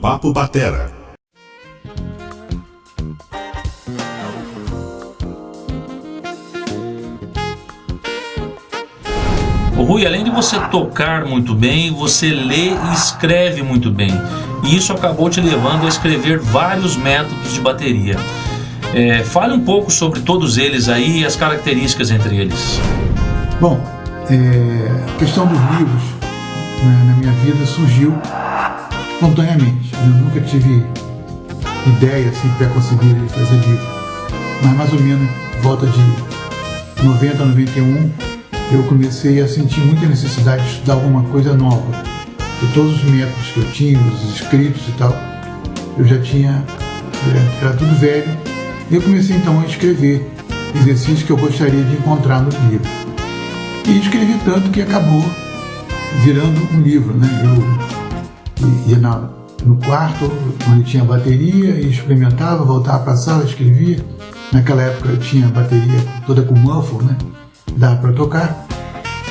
Papo Batera. Ô Rui, além de você tocar muito bem, você lê e escreve muito bem. E isso acabou te levando a escrever vários métodos de bateria. Fale um pouco sobre todos eles aí e as características entre eles. Bom, a questão dos livros, né, na minha vida surgiu espontaneamente. Eu nunca tive ideia assim, pré-concebida de fazer livro. Mas mais ou menos em volta de 90 a 91, eu comecei a sentir muita necessidade de estudar alguma coisa nova. De todos os métodos que eu tinha, os escritos e tal, eu já tinha, era tudo velho. E eu comecei então a escrever exercícios que eu gostaria de encontrar nos livros. E escrevi tanto que acabou virando um livro, né? Eu ia no quarto, onde tinha bateria, e experimentava, voltava para a sala, escrevia. Naquela época eu tinha bateria toda com muffle, né? Dava para tocar.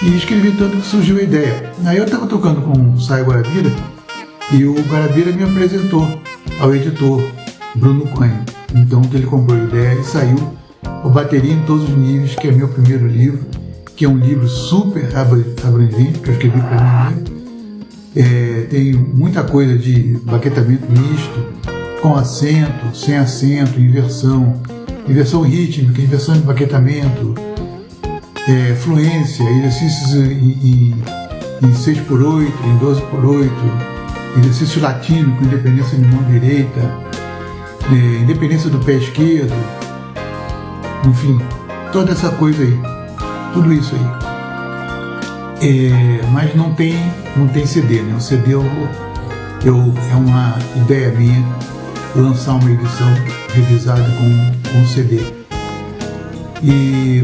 E escrevi tanto que surgiu a ideia. Aí eu estava tocando com o Sai Guarabira, e o Guarabira me apresentou ao editor Bruno Cunha. Então ele comprou a ideia e saiu o Bateria em Todos os Níveis, que é meu primeiro livro, que é um livro super abrangente, que eu escrevi para mim mesmo. Tem muita coisa de baquetamento misto, com acento, sem acento, inversão rítmica, inversão de baquetamento, fluência, exercícios em 6x8, em 12x8, exercício latino com independência de mão direita, independência do pé esquerdo, enfim, toda essa coisa aí, tudo isso aí. Mas não tem CD, né? O CD é uma ideia minha lançar uma edição revisada com CD. E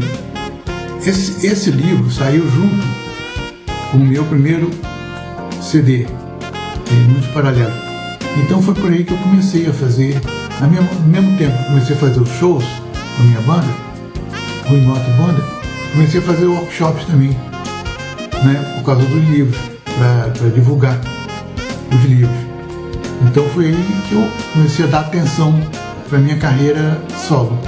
esse livro saiu junto com o meu primeiro CD, Mundos Paralelos. Então foi por aí que eu comecei a fazer, no mesmo tempo que comecei a fazer os shows com a minha banda, Rui Mota Banda, comecei a fazer workshops também, né, por causa dos livros, para divulgar os livros. Então foi aí que eu comecei a dar atenção para a minha carreira solo.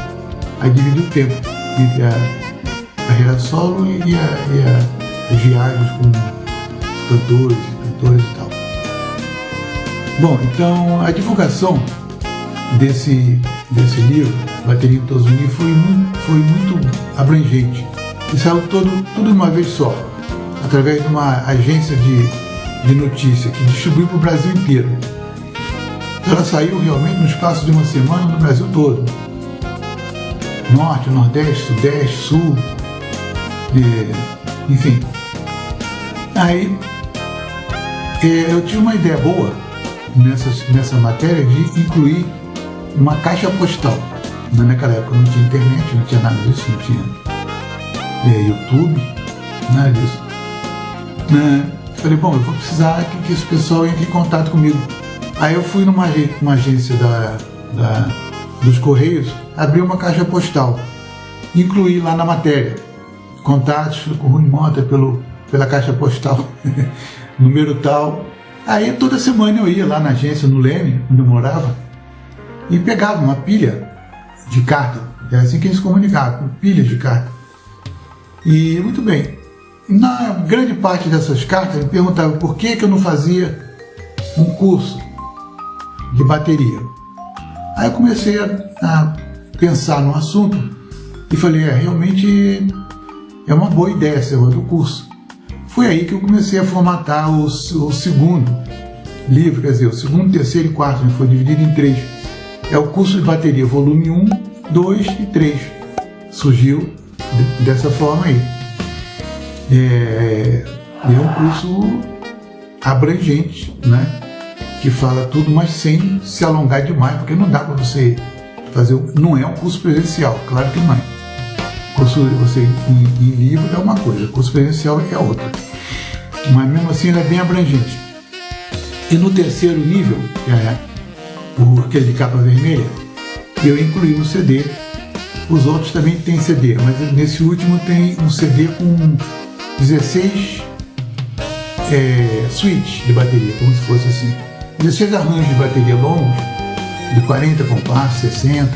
Aí dividi o tempo entre a carreira solo e as viagens com os cantores e tal. Bom, então a divulgação desse livro, Bateria em Todos os Níveis, foi muito abrangente. E saiu tudo de uma vez só, através de uma agência de notícia que distribuiu para o Brasil inteiro. Então ela saiu realmente no espaço de uma semana no Brasil todo. Norte, Nordeste, Sudeste, Sul, enfim. Aí eu tive uma ideia boa nessa matéria de incluir uma caixa postal. Naquela época não tinha internet, não tinha nada disso, não tinha YouTube, nada disso. Falei, bom, eu vou precisar que esse pessoal entre em contato comigo. Aí eu fui numa agência dos Correios, abri uma caixa postal, incluí lá na matéria contatos com o Rui Mota pela caixa postal, número tal. Aí toda semana eu ia lá na agência, no Leme, onde eu morava, e pegava uma pilha de carta. Era assim que eles se comunicavam, com pilhas de carta. E muito bem, na grande parte dessas cartas me perguntavam por que eu não fazia um curso de bateria. Aí eu comecei a pensar no assunto e falei, realmente é uma boa ideia esse outro curso. Foi aí que eu comecei a formatar o segundo livro, quer dizer, o segundo, terceiro e quarto, né? Foi dividido em 3. É o curso de bateria, volume 1, 2 e 3. Surgiu dessa forma aí. É um curso abrangente, né? Que fala tudo, mas sem se alongar demais, porque não dá para você fazer. Não é um curso presencial, claro que não é. Curso em livro é uma coisa, curso presencial é outra. Mas mesmo assim ele é bem abrangente. E no terceiro nível, que é aquele de capa vermelha, eu incluí um CD. Os outros também tem CD, mas nesse último tem um CD com 16 suítes de bateria, como se fosse assim. 16 arranjos de bateria longos, de 40 compassos, 60,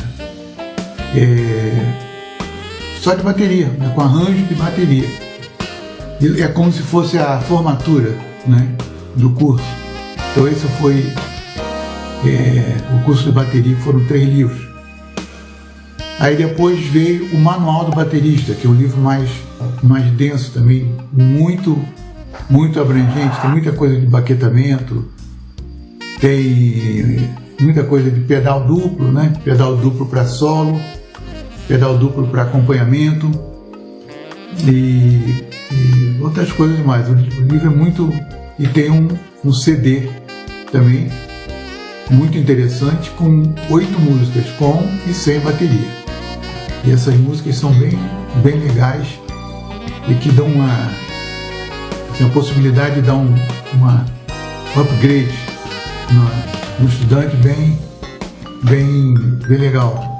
só de bateria, né, com arranjo de bateria. E é como se fosse a formatura, né, do curso. Então esse foi o curso de bateria, foram 3 livros. Aí depois veio o Manual do Baterista, que é um livro mais denso também, muito abrangente, tem muita coisa de baquetamento, tem muita coisa de pedal duplo, né? Pedal duplo para solo, pedal duplo para acompanhamento e outras coisas mais. O livro é muito... E tem um CD também, muito interessante, com 8 músicas, com e sem bateria. E essas músicas são bem legais e que dão uma possibilidade de dar um upgrade no estudante bem legal.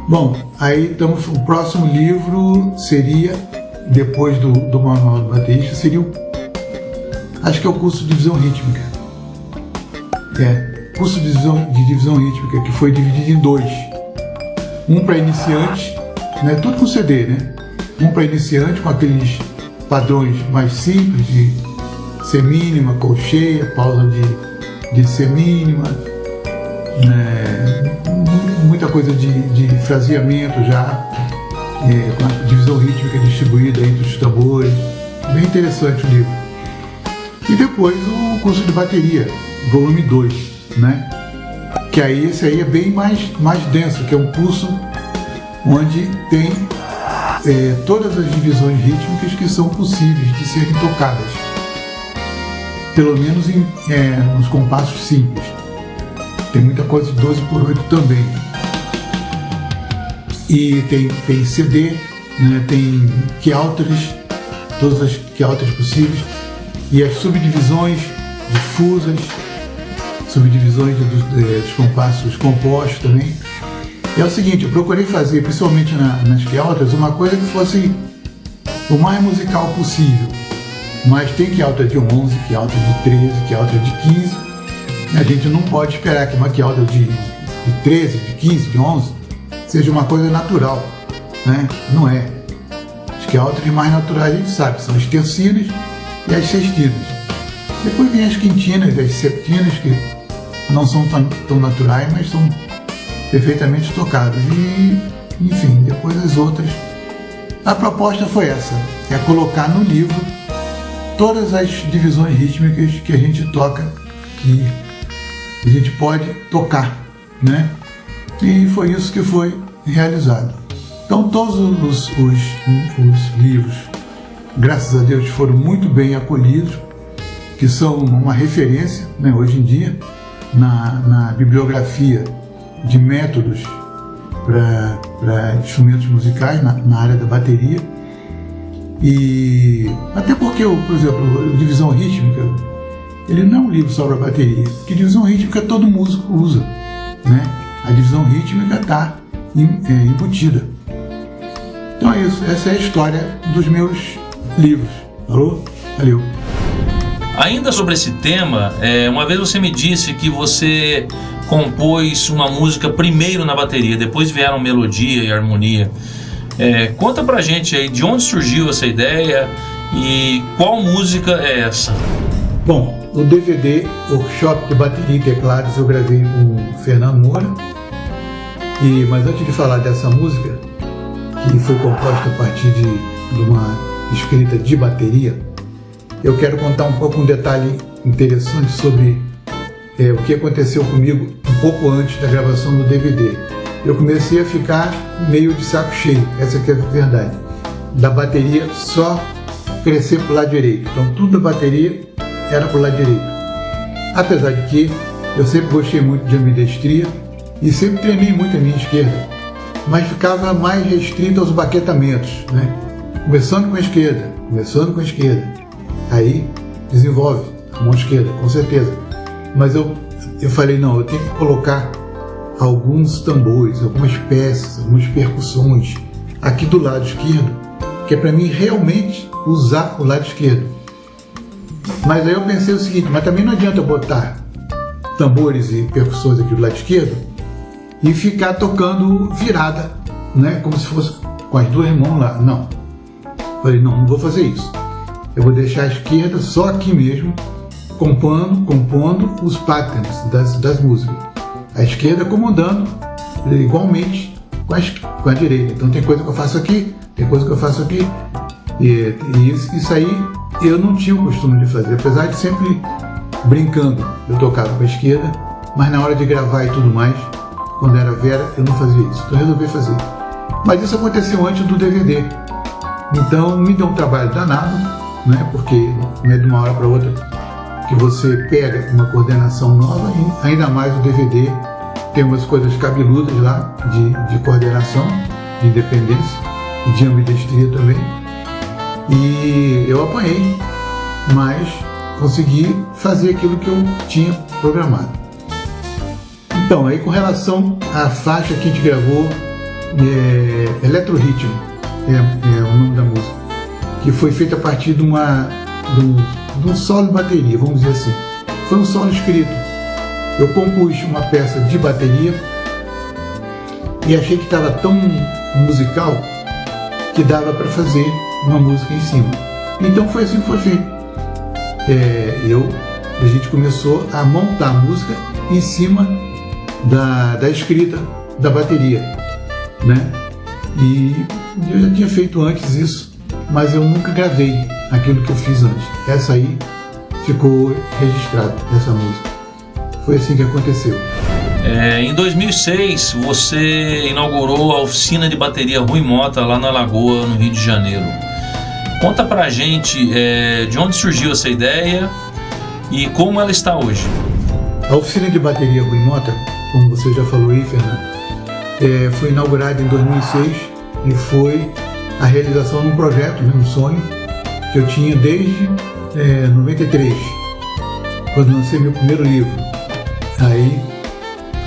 Bom, aí o próximo livro seria, depois do Manual do Baterista, seria acho que é o curso de divisão rítmica. Curso de divisão rítmica, que foi dividido em 2. Um para iniciante, né, tudo com CD, né? Um para iniciante com aqueles padrões mais simples de semínima, colcheia, pausa de semínima, né, muita coisa de fraseamento já, com a divisão rítmica distribuída entre os tambores. Bem interessante o livro. E depois o curso de bateria, volume 2, né? Que aí esse aí é bem mais denso, que é um curso onde tem todas as divisões rítmicas que são possíveis de serem tocadas, pelo menos nos compassos simples. Tem muita coisa de 12/8 também. E tem CD, né? Tem Q-Alters, todas as Q-Alters possíveis, e as subdivisões difusas, subdivisões dos compassos compostos também. E é o seguinte, eu procurei fazer, principalmente nas Q-Alters, uma coisa que fosse o mais musical possível. Mas tem Q-Alter de 11, Q-Alter de 13, Q-Alter de 15. A gente não pode esperar que uma Q-Alter de 13, de 15, de 11 seja uma coisa natural, né? Não é. As Q-Alters mais naturais a gente sabe, são as tercinas e as sextinas. Depois vem as quintinas, as septinas, que não são tão naturais, mas são perfeitamente tocadas. E, enfim, depois as outras. A proposta foi essa, é colocar no livro todas as divisões rítmicas que a gente toca, que a gente pode tocar, né? E foi isso que foi realizado. Então todos os livros, graças a Deus, foram muito bem acolhidos, que são uma referência, né, hoje em dia na bibliografia de métodos para instrumentos musicais na área da bateria. E até porque, por exemplo, a divisão rítmica, ele não é um livro só para bateria, porque divisão rítmica todo músico usa, né? A divisão rítmica está embutida. Então é isso, essa é a história dos meus livros. Falou? Valeu. Ainda sobre esse tema, uma vez você me disse que você compôs uma música primeiro na bateria, depois vieram melodia e harmonia. Conta pra gente aí de onde surgiu essa ideia e qual música é essa? Bom, o DVD Workshop de Bateria e Teclados eu gravei com o Fernando Moura. Mas antes de falar dessa música, que foi composta a partir de uma escrita de bateria, eu quero contar um pouco um detalhe interessante sobre o que aconteceu comigo um pouco antes da gravação do DVD. Eu comecei a ficar meio de saco cheio, essa que é a verdade, da bateria só crescer para o lado direito. Então tudo da bateria era para o lado direito. Apesar de que eu sempre gostei muito de ambidestria e sempre treinei muito a minha esquerda, mas ficava mais restrito aos baquetamentos, né? Começando com a esquerda, aí desenvolve a mão esquerda, com certeza. Mas eu falei, não, eu tenho que colocar alguns tambores, algumas peças, algumas percussões aqui do lado esquerdo, que é para mim realmente usar o lado esquerdo. Mas aí eu pensei o seguinte, mas também não adianta botar tambores e percussões aqui do lado esquerdo e ficar tocando virada, né? Como se fosse com as duas mãos lá. Não. Falei, não vou fazer isso. Eu vou deixar a esquerda só aqui mesmo, compondo os patterns das músicas. A esquerda comandando igualmente com a direita. Então tem coisa que eu faço aqui, tem coisa que eu faço aqui. E isso aí eu não tinha o costume de fazer, apesar de sempre brincando. Eu tocava com a esquerda, mas na hora de gravar e tudo mais, quando era Vera, eu não fazia isso. Então eu resolvi fazer. Mas isso aconteceu antes do DVD. Então me deu um trabalho danado, né? Porque não é de uma hora para outra que você pega uma coordenação nova, e ainda mais o DVD tem umas coisas cabeludas lá de coordenação, de independência e de ambidestria também. E eu apanhei, mas consegui fazer aquilo que eu tinha programado. Então, aí com relação à faixa que a gente gravou, Eletroritmo é o nome da música, que foi feita a partir de um solo de bateria, vamos dizer assim. Foi um solo escrito. Eu compus uma peça de bateria e achei que estava tão musical que dava para fazer uma música em cima. Então foi assim que foi feito. A gente começou a montar a música em cima da escrita da bateria, né? E eu já tinha feito antes isso, mas eu nunca gravei aquilo que eu fiz antes. Essa aí ficou registrada, essa música. Foi assim que aconteceu. Em 2006, você inaugurou a oficina de bateria Rui Mota lá na Lagoa, no Rio de Janeiro. Conta pra gente de onde surgiu essa ideia e como ela está hoje. A oficina de bateria Rui Mota, como você já falou aí, Fernando, foi inaugurada em 2006 e foi a realização de um projeto, né, um sonho que eu tinha desde 93, quando lancei meu primeiro livro. Aí,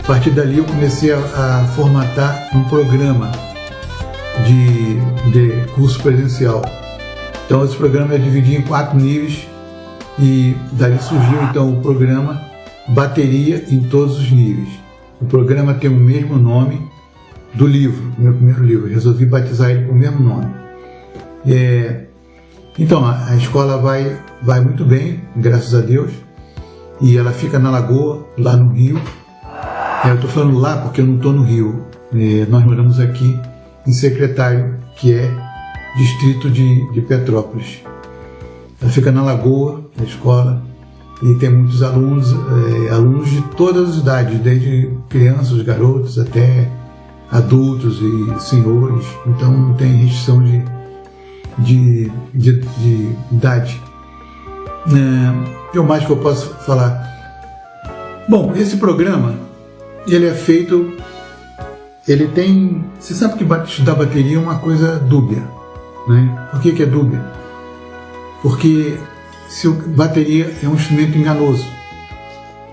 a partir dali, eu comecei a formatar um programa de curso presencial. Então, esse programa é dividido em 4 níveis e dali surgiu, então, o programa Bateria em Todos os Níveis. O programa tem o mesmo nome do livro, meu primeiro livro. Eu resolvi batizar ele com o mesmo nome. Então, a escola vai muito bem, graças a Deus. E ela fica na Lagoa, lá no Rio. Eu estou falando lá porque eu não estou no Rio. Nós moramos aqui em Secretário, que é distrito de Petrópolis. Ela fica na Lagoa, a escola, e tem muitos alunos de todas as idades, desde crianças, garotos, até adultos e senhores. Então não tem restrição de idade. O que mais que eu posso falar? Bom, esse programa, ele é feito, ele tem... Você sabe que estudar bateria é uma coisa dúbia, né? Por que é dúbia? Porque bateria é um instrumento enganoso.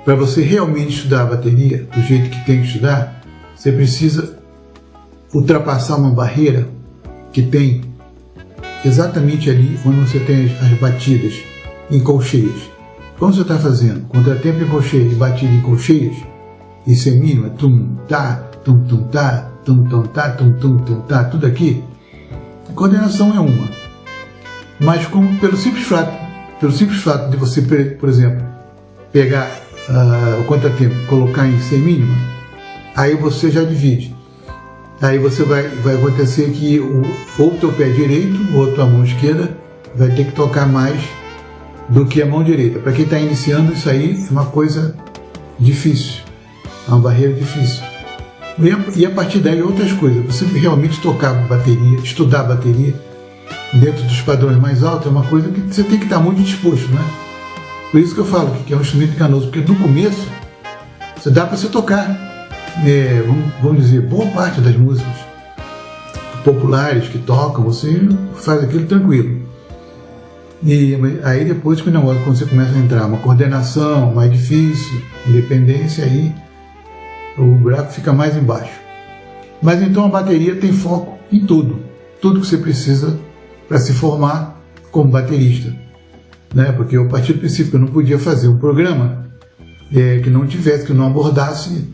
Para você realmente estudar a bateria do jeito que tem que estudar, você precisa ultrapassar uma barreira que tem exatamente ali onde você tem as batidas em colcheias. Como você está fazendo contratempo em colcheia e batida em colcheias, isso é mínimo, tum, tá, tum, tum, tá, tum, tum, tá, tum, tum, tum, tá, tudo aqui. A coordenação é uma. Mas pelo simples fato de você, por exemplo, pegar o contratempo e colocar em semínima, aí você já divide. Aí você vai acontecer que ou o teu pé direito ou a tua mão esquerda vai ter que tocar mais do que a mão direita. Para quem está iniciando, isso aí é uma coisa difícil, é uma barreira difícil. E a partir daí outras coisas. Você realmente tocar bateria, estudar bateria dentro dos padrões mais altos é uma coisa que você tem que estar muito disposto, né? Por isso que eu falo que é um instrumento enganoso, porque no começo você dá para você tocar. Vamos dizer, boa parte das músicas populares que tocam, você faz aquilo tranquilo. E aí depois quando você começa a entrar uma coordenação mais difícil, independência, aí o buraco fica mais embaixo. Mas então a bateria tem foco em tudo que você precisa para se formar como baterista, né? Porque eu parti do princípio que eu não podia fazer um programa que não tivesse, que não abordasse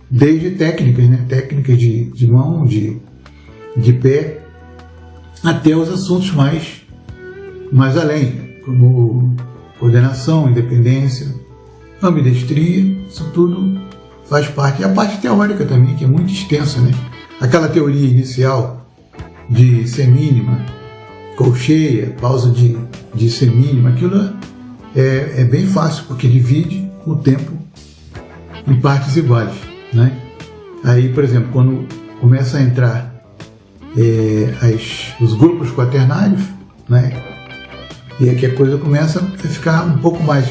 desde técnicas, né? Técnicas de mão, de pé, até os assuntos mais além, como coordenação, independência, ambidestria, isso tudo faz parte. E a parte teórica também, que é muito extensa, né? Aquela teoria inicial de semínima, colcheia, pausa de semínima, aquilo é bem fácil, porque divide o tempo em partes iguais, né? Aí, por exemplo, quando começa a entrar os grupos quaternários, né? E aqui a coisa começa a ficar um pouco mais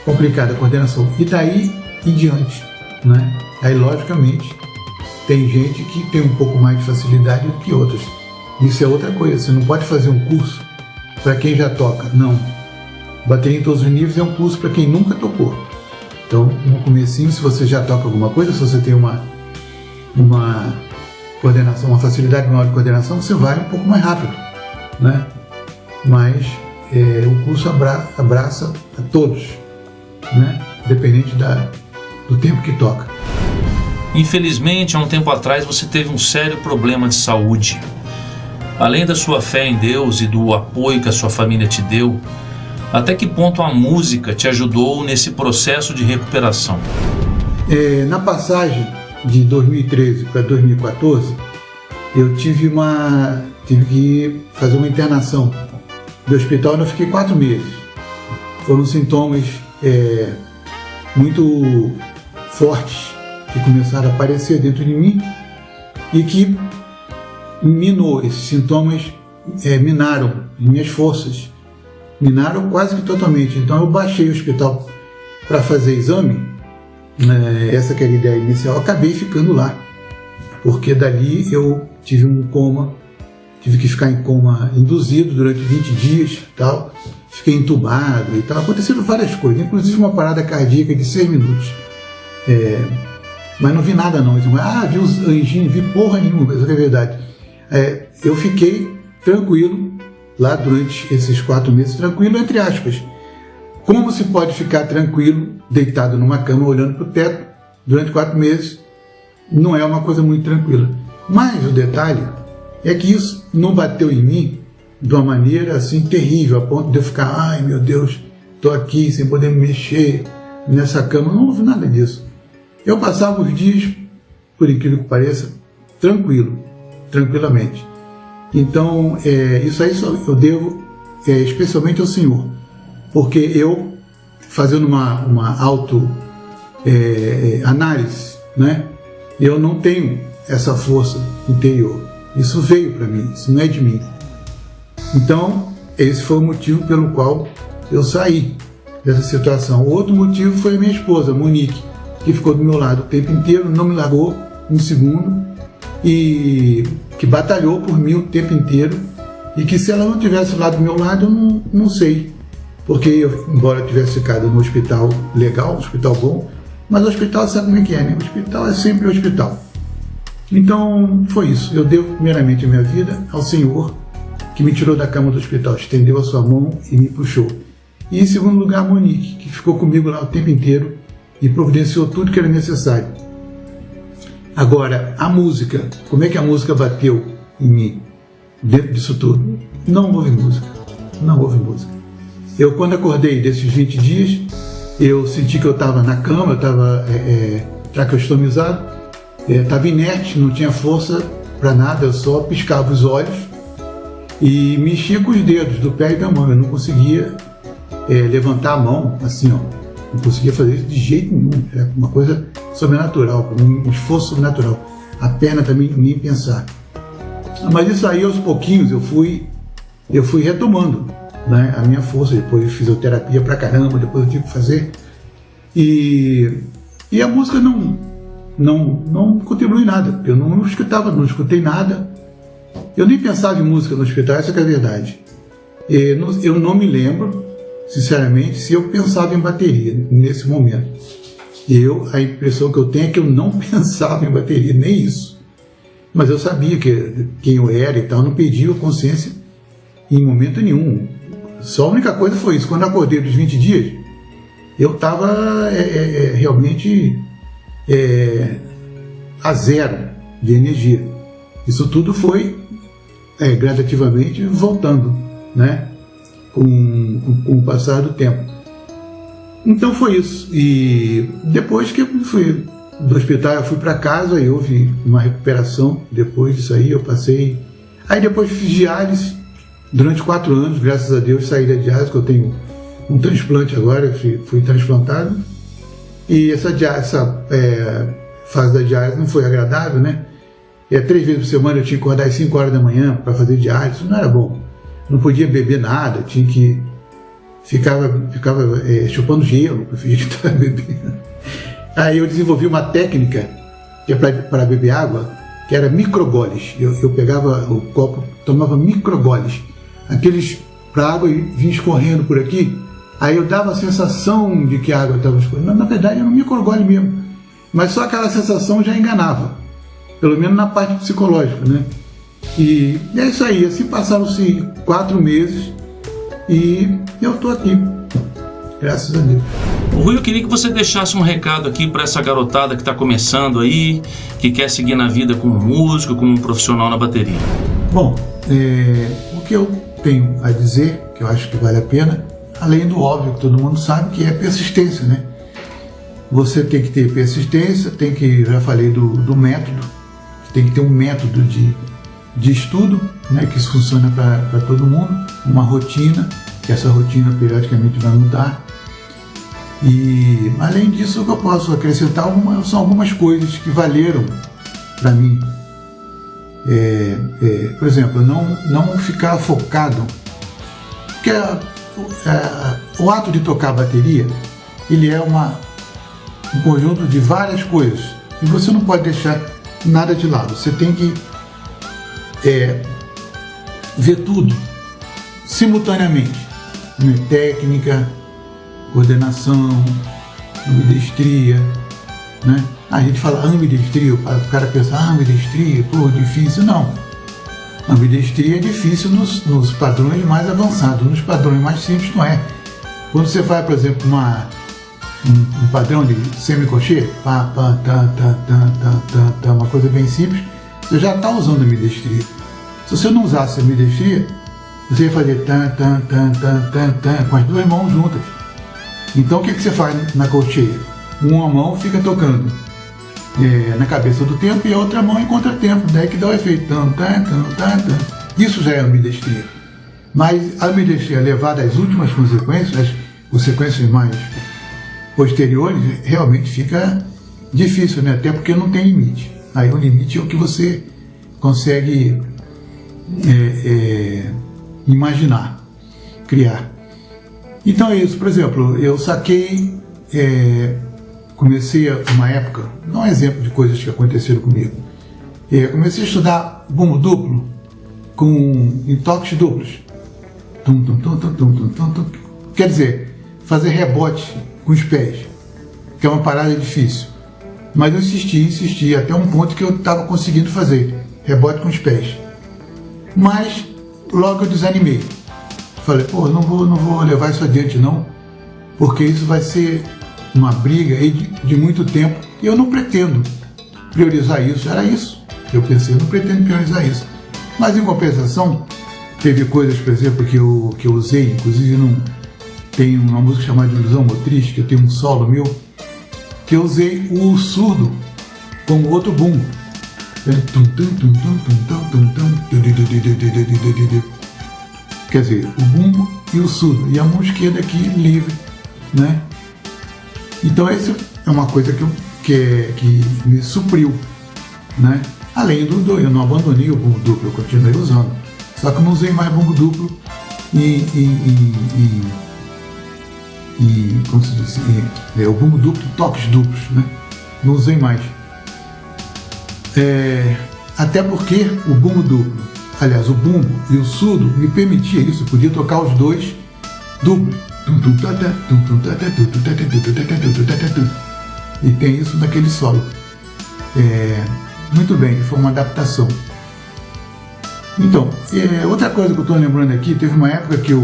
complicada, a coordenação. E daí em diante, né? Aí, logicamente, tem gente que tem um pouco mais de facilidade do que outras. Isso é outra coisa, você não pode fazer um curso para quem já toca, não. Bateria em todos os níveis é um curso para quem nunca tocou. Então, no comecinho, se você já toca alguma coisa, se você tem uma coordenação, uma facilidade maior de coordenação, você vai um pouco mais rápido, né? Mas o curso abraça a todos, né? Independente do tempo que toca. Infelizmente, há um tempo atrás, você teve um sério problema de saúde. Além da sua fé em Deus e do apoio que a sua família te deu, até que ponto a música te ajudou nesse processo de recuperação? Na passagem de 2013 para 2014, eu tive que fazer uma internação do hospital, onde eu fiquei 4 meses. Foram sintomas muito fortes que começaram a aparecer dentro de mim e que esses sintomas minaram minhas forças, minaram quase que totalmente. Então eu baixei o hospital para fazer exame, essa que era a ideia inicial, acabei ficando lá, porque dali eu tive um coma, tive que ficar em coma induzido durante 20 dias, tal, fiquei entubado e tal, aconteceram várias coisas, inclusive uma parada cardíaca de 6 minutos. Mas não vi nada não, vi os anjinhos, vi porra nenhuma, isso é verdade. Eu fiquei tranquilo lá durante esses 4 meses, tranquilo entre aspas. Como se pode ficar tranquilo, deitado numa cama, olhando para o teto, durante 4 meses? Não é uma coisa muito tranquila. Mas o detalhe é que isso não bateu em mim de uma maneira assim terrível, a ponto de eu ficar, ai meu Deus, estou aqui sem poder me mexer nessa cama. Não houve nada disso. Eu passava os dias, por incrível que pareça, tranquilamente. Então, isso aí eu devo especialmente ao Senhor, porque eu, fazendo uma auto-análise, né, eu não tenho essa força interior. Isso veio para mim, isso não é de mim. Então, esse foi o motivo pelo qual eu saí dessa situação. O outro motivo foi a minha esposa, Monique, que ficou do meu lado o tempo inteiro, não me largou um segundo, e que batalhou por mim o tempo inteiro, e que se ela não tivesse lá do meu lado, eu não sei, porque eu, embora eu tivesse ficado no hospital legal, hospital bom, mas o hospital sabe como é que é, né? O hospital é sempre o hospital. Então foi isso, eu devo primeiramente a minha vida ao Senhor, que me tirou da cama do hospital, estendeu a sua mão e me puxou. E em segundo lugar, a Monique, que ficou comigo lá o tempo inteiro e providenciou tudo que era necessário. Agora, a música, como é que a música bateu em mim dentro disso tudo? Não houve música. Eu, quando acordei desses 20 dias, eu senti que eu estava na cama, eu estava traqueostomizado, estava inerte, não tinha força para nada, eu só piscava os olhos e mexia com os dedos do pé e da mão. Eu não conseguia levantar a mão assim, ó. Não conseguia fazer isso de jeito nenhum. É uma coisa sobrenatural, um esforço sobrenatural. A perna também, nem pensar. Mas isso aí, aos pouquinhos, eu fui retomando, né, a minha força. Depois eu fisioterapia pra caramba, depois eu tive que fazer. E a música não contribui em nada, porque eu não escutei nada. Eu nem pensava em música no hospital, essa que é a verdade. Eu não me lembro, sinceramente, se eu pensava em bateria nesse momento. A impressão que eu tenho é que eu não pensava em bateria, nem isso. Mas eu sabia quem eu era e tal, não perdi a consciência em momento nenhum. Só a única coisa foi isso, quando eu acordei dos 20 dias, eu estava realmente a zero de energia. Isso tudo foi gradativamente voltando, né? Com o passar do tempo. Então foi isso. E depois que eu fui do hospital, eu fui para casa e houve uma recuperação. Depois disso aí eu passei. Aí depois fiz diálise durante 4 anos, graças a Deus saí da diálise, que eu tenho um transplante agora, eu fui transplantado. E essa fase da diálise não foi agradável, né? 3 vezes por semana eu tinha que acordar às 5 horas da manhã para fazer diálise, isso não era bom. Não podia beber nada, tinha que... Ficava chupando gelo, para fingir que estava bebendo. Aí eu desenvolvi uma técnica que é para beber água, que era microgoles. Eu pegava o copo, tomava microgoles, aqueles para água e vinha escorrendo por aqui. Aí eu dava a sensação de que a água estava escorrendo. Na verdade era um microgole mesmo, mas só aquela sensação já enganava, pelo menos na parte psicológica, né? E é isso aí. Assim passaram-se 4 meses e eu estou aqui, graças a Deus. Rui, eu queria que você deixasse um recado aqui para essa garotada que está começando aí, que quer seguir na vida como músico, como um profissional na bateria. Bom, o que eu tenho a dizer, que eu acho que vale a pena, além do óbvio que todo mundo sabe, que é persistência, né? Você tem que ter persistência, já falei do método, tem que ter um método de estudo, né, que isso funciona para todo mundo, uma rotina, que essa rotina periodicamente vai mudar. E além disso, o que eu posso acrescentar são algumas coisas que valeram para mim. Por exemplo, não ficar focado, porque o ato de tocar a bateria, ele é um conjunto de várias coisas, e você não pode deixar nada de lado. Você tem que ver tudo simultaneamente, né? Técnica, coordenação, ambidestria, né? A gente fala ambidestria, o cara pensa, ambidestria, pô, difícil. Não, ambidestria é difícil nos padrões mais avançados, nos padrões mais simples não é. Quando você faz, por exemplo, um padrão de semicochê, pá, pá, tá, uma coisa bem simples, você já está usando ambidestria. Se você não usasse ambidestria, você ia fazer tan, com as 2 mãos juntas. Então o que você faz na colcheia? Uma mão fica tocando na cabeça do tempo e a outra mão em contratempo, daí que dá o efeito tan. Isso já é ambidestria. Mas a ambidestria levada às últimas consequências, as consequências mais posteriores, realmente fica difícil, né? Até porque não tem limite. Aí o limite é o que você consegue imaginar, criar. Então é isso. Por exemplo, eu saquei, comecei uma época, dá um exemplo de coisas que aconteceram comigo. Comecei a estudar bumbo duplo em toques duplos. Quer dizer, fazer rebote com os pés, que é uma parada difícil. Mas eu insisti até um ponto que eu estava conseguindo fazer rebote com os pés. Mas logo eu desanimei. Falei, pô, não vou levar isso adiante não, porque isso vai ser uma briga aí de muito tempo e eu não pretendo priorizar isso. Era isso que eu pensei, eu não pretendo priorizar isso. Mas em compensação, teve coisas, por exemplo, que eu usei, inclusive tem uma música chamada de Ilusão Motriz, que eu tenho um solo meu, que eu usei o surdo como outro bumbo. Quer dizer, o bumbo e o surdo, e a mão esquerda aqui livre, né? Então essa é uma coisa que me supriu, né? Além eu não abandonei o bumbo duplo, eu continuei usando, só que eu não usei mais bumbo duplo como se diz, o bumbo duplo, toques duplos, né? Não usei mais. Até porque o bumbo duplo, aliás, o bumbo e o surdo me permitia isso, eu podia tocar os dois duplos. E tem isso naquele solo. Muito bem, foi uma adaptação. Então, outra coisa que eu estou lembrando aqui, teve uma época que eu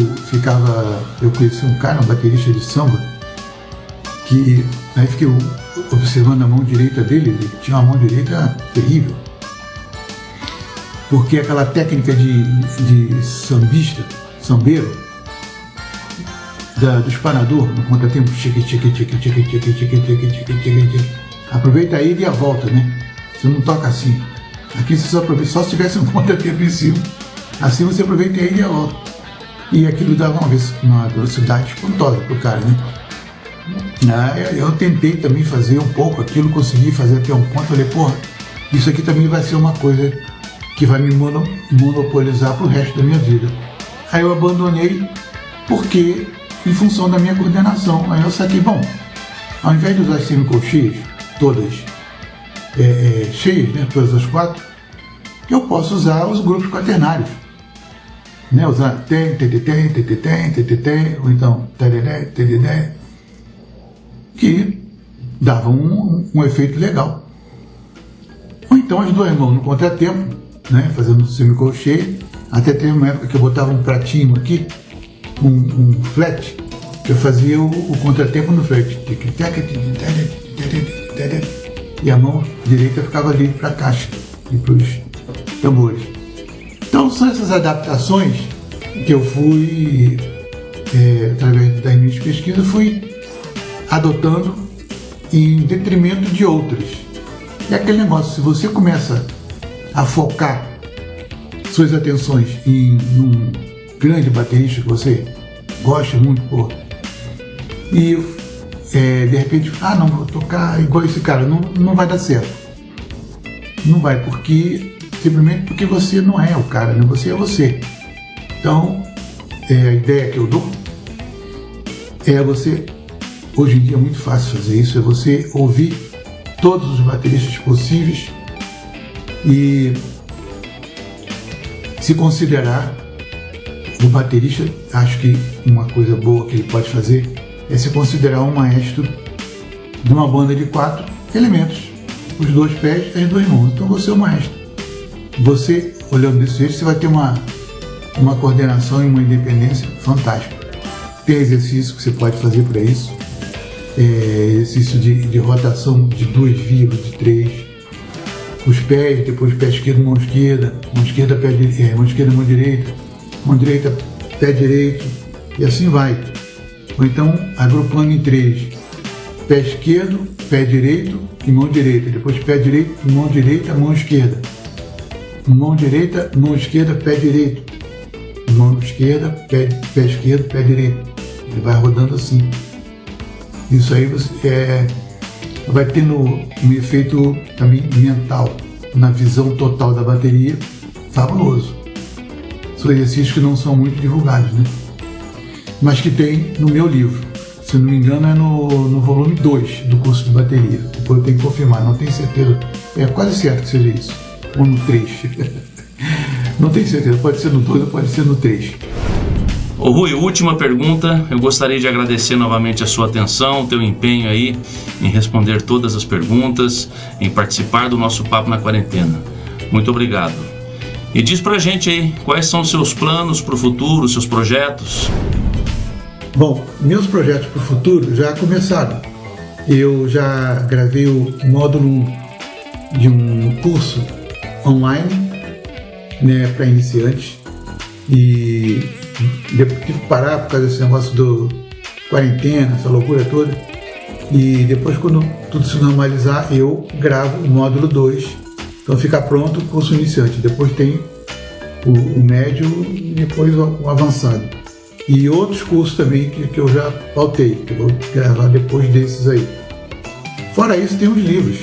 conheci um cara, um baterista de samba, que aí fiquei observando a mão direita dele, ele tinha uma mão direita terrível. Porque aquela técnica de sambista, sambeiro, do espanador, no contratempo, aproveita a ida e a volta, né? Você não toca assim. Aqui você só aproveita, só se tivesse um contratempo em cima. Assim você aproveita a ida e a volta. E aquilo dava uma velocidade espantosa pro cara, né? Eu tentei também fazer um pouco aquilo, consegui fazer até um ponto, falei, porra, isso aqui também vai ser uma coisa que vai me monopolizar pro resto da minha vida. Aí eu abandonei porque, em função da minha coordenação, aí eu saquei, bom, ao invés de usar as semicolcheias, todas cheias, né, todas as 4, eu posso usar os grupos quaternários, né, usar tem, ou então que davam um efeito legal. Ou então as 2 mãos no contratempo, né, fazendo semicolcheia, até teve uma época que eu botava um pratinho aqui, um flat, eu fazia o contratempo no flat, e a mão direita ficava livre para a caixa e para os tambores. Então são essas adaptações que eu fui, através das minhas pesquisas, fui adotando em detrimento de outras. E aquele negócio, se você começa a focar suas atenções em um grande baterista que você gosta muito, pô, e de repente, não vou tocar igual esse cara, não vai dar certo. Não vai, simplesmente porque você não é o cara, né? Você é você. Então, a ideia que eu dou é você, hoje em dia é muito fácil fazer isso, é você ouvir todos os bateristas possíveis e se considerar o baterista. Acho que uma coisa boa que ele pode fazer é se considerar um maestro de uma banda de 4 elementos, os 2 pés e as 2 mãos. Então você é o maestro. Você, olhando desse jeito, você vai ter uma coordenação e uma independência fantástica. Tem exercício que você pode fazer para isso, exercício de rotação de 2 vírgulas, de 3, os pés, depois pé esquerdo, mão esquerda, mão esquerda, mão esquerda, mão direita, pé direito, e assim vai. Ou então, agrupando em 3, pé esquerdo, pé direito e mão direita, depois pé direito, mão esquerda, mão direita, mão esquerda, pé direito, mão esquerda, pé esquerdo, pé direito. Ele vai rodando assim. Isso aí você vai tendo um efeito também mental, na visão total da bateria, fabuloso. São exercícios que não são muito divulgados, né? Mas que tem no meu livro. Se não me engano, é no volume 2 do curso de bateria. Depois eu tenho que confirmar, não tenho certeza. É quase certo que seja isso. Ou no 3. Não tenho certeza, pode ser no 2 ou pode ser no 3. Ô Rui, última pergunta. Eu gostaria de agradecer novamente a sua atenção, o teu empenho aí em responder todas as perguntas, em participar do nosso Papo na Quarentena. Muito obrigado. E diz pra gente aí, quais são os seus planos para o futuro, seus projetos? Bom, meus projetos para o futuro já começaram. Eu já gravei o módulo de um curso online, né, para iniciantes, e depois tive que parar por causa desse negócio do quarentena, essa loucura toda, e depois, quando tudo se normalizar, eu gravo o módulo 2, então fica pronto o curso iniciante. Depois tem o médio e depois o avançado. E outros cursos também que eu já pautei, que eu vou gravar depois desses aí. Fora isso, tem os livros.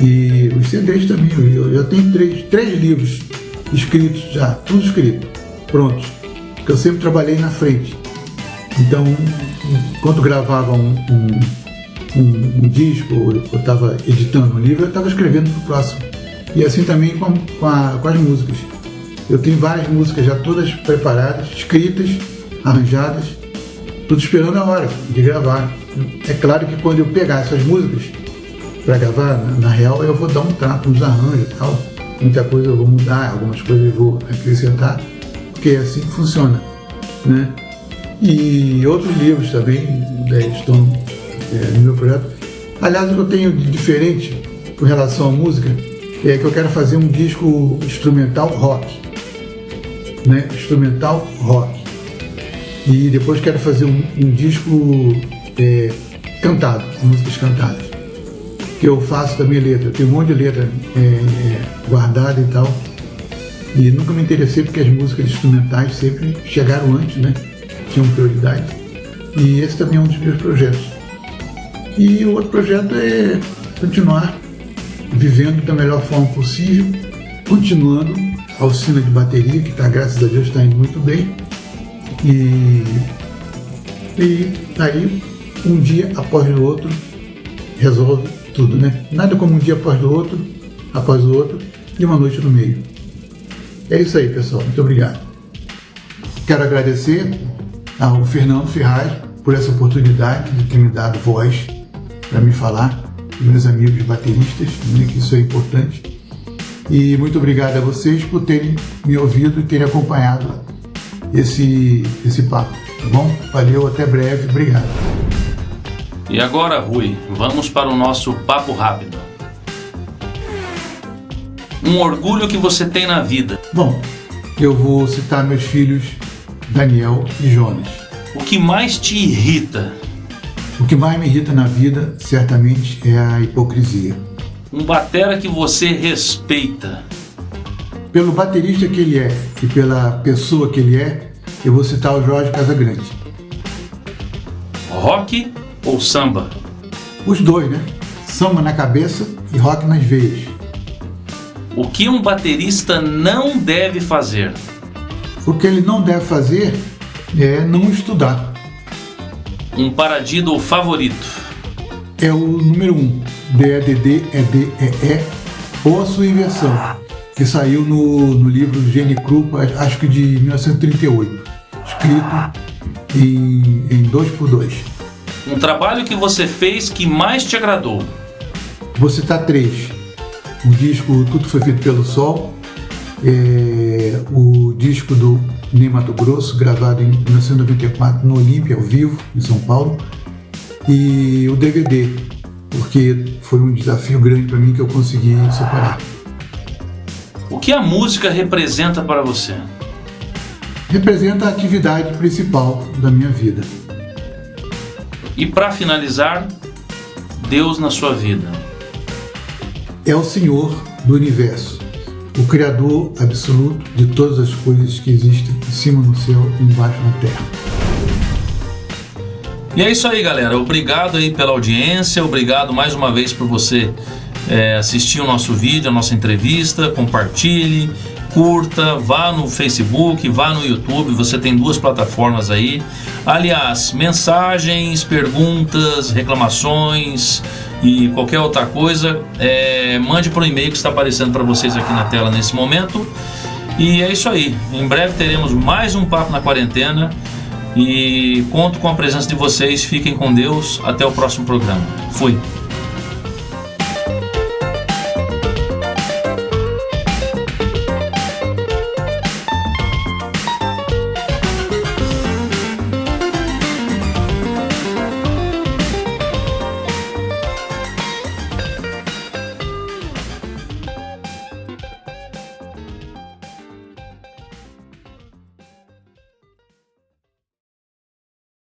E os CDs também. Eu já tenho três livros escritos já, tudo escrito, prontos. Porque eu sempre trabalhei na frente. Então, enquanto gravava um disco, ou eu estava editando um livro, eu estava escrevendo para o próximo. E assim também com as músicas. Eu tenho várias músicas já todas preparadas, escritas, arranjadas, tudo esperando a hora de gravar. É claro que quando eu pegar essas músicas para gravar, na real, eu vou dar um trato nos arranjos e tal. Muita coisa eu vou mudar, algumas coisas eu vou acrescentar, porque é assim que funciona, né? E outros livros também estão no meu projeto. Aliás, o que eu tenho de diferente com relação à música é que eu quero fazer um disco instrumental rock, né? Instrumental rock. E depois quero fazer um disco cantado, músicas cantadas. Que eu faço também letra, eu tenho um monte de letra guardada e tal. E nunca me interessei porque as músicas instrumentais sempre chegaram antes, né? Tinham prioridade. E esse também é um dos meus projetos. E o outro projeto é continuar vivendo da melhor forma possível, continuando a oficina de bateria, que graças a Deus está indo muito bem. E aí, um dia após o outro, resolve tudo, né? Nada como um dia após o outro e uma noite no meio. É isso aí, pessoal. Muito obrigado. Quero agradecer ao Fernando Ferraz por essa oportunidade de ter me dado voz para me falar, meus amigos bateristas, né, que isso é importante. E muito obrigado a vocês por terem me ouvido e terem acompanhado esse papo, tá bom? Valeu, até breve, obrigado. E agora, Rui, vamos para o nosso papo rápido. Um orgulho que você tem na vida. Bom, eu vou citar meus filhos Daniel e Jonas. O que mais te irrita? O que mais me irrita na vida, certamente, é a hipocrisia. Um batera que você respeita. Pelo baterista que ele é e pela pessoa que ele é, eu vou citar o Jorge Casagrande. Rock ou samba? Os dois, né? Samba na cabeça e rock nas veias. O que um baterista não deve fazer? O que ele não deve fazer é não estudar. Um paradiddle favorito? É o número 1, D-E-D-D, E-D-E-E, ou a sua inversão, que saiu no livro Gene Krupa, acho que de 1938, escrito em 2x2. Um trabalho que você fez que mais te agradou? Vou citar 3. O disco Tudo Foi Feito Pelo Sol, o disco do Ney Matogrosso, gravado em 1994 no Olímpia, ao vivo, em São Paulo, e o DVD, porque foi um desafio grande para mim que eu consegui superar. O que a música representa para você? Representa a atividade principal da minha vida. E para finalizar, Deus na sua vida? É o Senhor do Universo, o Criador absoluto de todas as coisas que existem em cima no céu e embaixo na terra. E é isso aí, galera. Obrigado aí pela audiência, obrigado mais uma vez por você assistir o nosso vídeo, a nossa entrevista. Compartilhe, curta, vá no Facebook, vá no YouTube, você tem 2 plataformas aí. Aliás, mensagens, perguntas, reclamações e qualquer outra coisa, mande por e-mail que está aparecendo para vocês aqui na tela nesse momento. E é isso aí, em breve teremos mais um Papo na Quarentena e conto com a presença de vocês. Fiquem com Deus, até o próximo programa. Fui!